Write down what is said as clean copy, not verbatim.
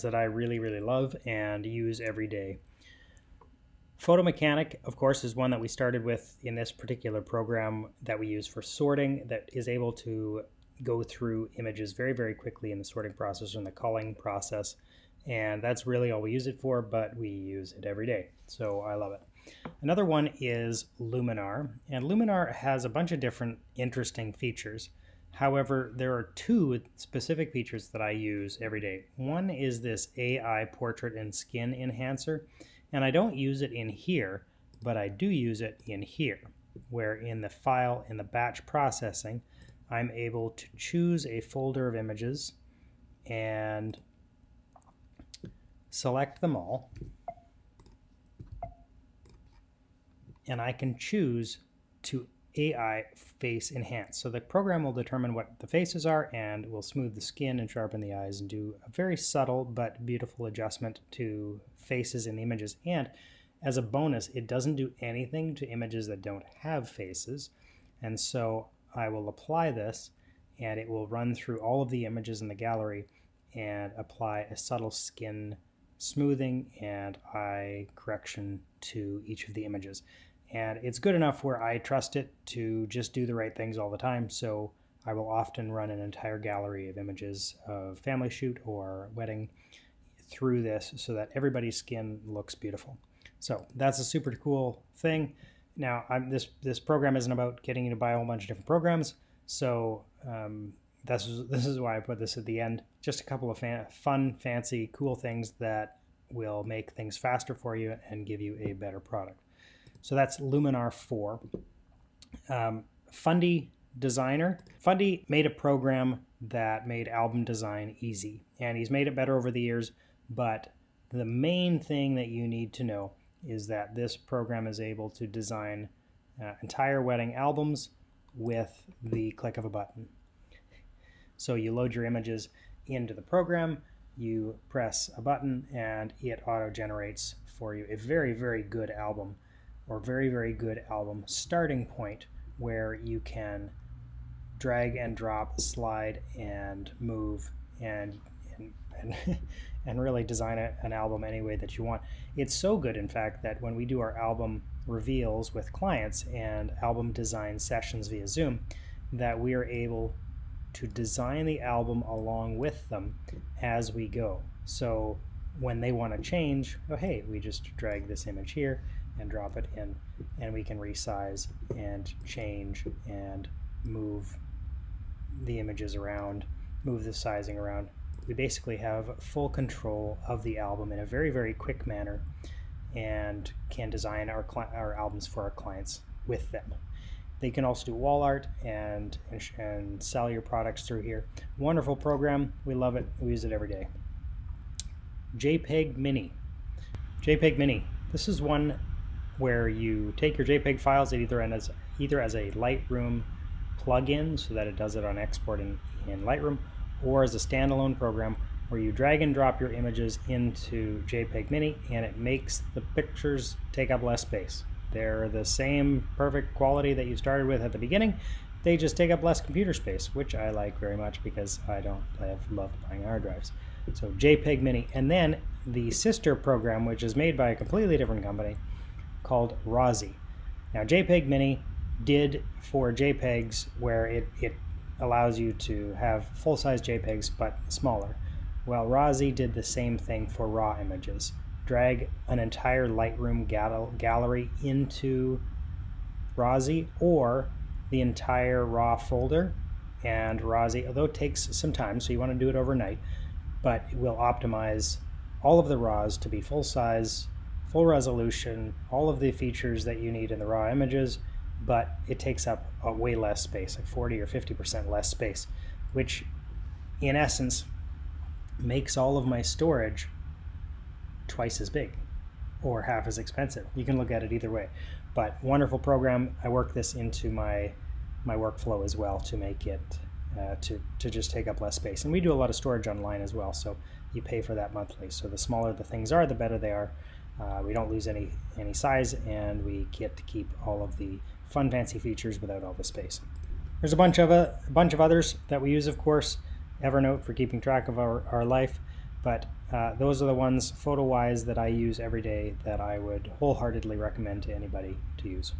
that I really love and use every day. Photo Mechanic, of course, is one that we started with in this particular program that we use for sorting, that is able to go through images very quickly in the sorting process and the culling process. And that's really all we use it for, but we use it every day. So I love it. Another one is Luminar, and Luminar has a bunch of different interesting features. However, there are two specific features that I use every day. One is this AI portrait and skin enhancer, and I don't use it in here, but I do use it in here, where in the file, in the batch processing, I'm able to choose a folder of images and select them all, and I can choose to AI face enhance. So the program will determine what the faces are and will smooth the skin and sharpen the eyes and do a very subtle but beautiful adjustment to faces in the images. And as a bonus, it doesn't do anything to images that don't have faces. And so I will apply this and it will run through all of the images in the gallery and apply a subtle skin smoothing and eye correction to each of the images. And it's good enough where I trust it to just do the right things all the time. So I will often run an entire gallery of images of family shoot or wedding through this so that everybody's skin looks beautiful. So that's a super cool thing. Now, this program isn't about getting you to buy a whole bunch of different programs. So this is why I put this at the end. Just a couple of fun, fancy, cool things that will make things faster for you and give you a better product. So that's Luminar 4. Fundy Designer. Fundy made a program that made album design easy, and he's made it better over the years, but the main thing that you need to know is that this program is able to design entire wedding albums with the click of a button. So you load your images into the program, you press a button, and it auto-generates for you a very good album, or very good album starting point, where you can drag and drop, slide and move and really design an album any way that you want. It's so good, in fact, that when we do our album reveals with clients and album design sessions via Zoom, that we are able to design the album along with them as we go. So when they want to change, oh hey, we just drag this image here and drop it in, and we can resize and change and move the images around, move the sizing around. We basically have full control of the album in a very quick manner and can design our albums for our clients with them. They can also do wall art and sell your products through here. Wonderful program. We love it. We use it every day. JPEG Mini. JPEG Mini. This is one where you take your JPEG files either as a Lightroom plugin, so that it does it on export in Lightroom, or as a standalone program where you drag and drop your images into JPEG Mini, and it makes the pictures take up less space. They're the same perfect quality that you started with at the beginning. They just take up less computer space, which I like very much because I have loved buying hard drives. So JPEG Mini, and then the sister program, which is made by a completely different company called Rosie. Now JPEG Mini did for JPEGs where it allows you to have full-size JPEGs but smaller. Well, Rosie did the same thing for RAW images. Drag an entire Lightroom gallery into Rosie, or the entire RAW folder, and Rosie, although it takes some time, so you want to do it overnight, but it will optimize all of the RAWs to be full size, full resolution, all of the features that you need in the RAW images, but it takes up way less space, like 40 or 50% less space, which in essence makes all of my storage twice as big or half as expensive. You can look at it either way, but wonderful program. I work this into my workflow as well to make it to just take up less space. And we do a lot of storage online as well, so you pay for that monthly. So the smaller the things are, the better they are. We don't lose any size, and we get to keep all of the fun, fancy features without all the space. There's a bunch of others that we use, of course. Evernote for keeping track of our life, but those are the ones photo-wise that I use every day that I would wholeheartedly recommend to anybody to use.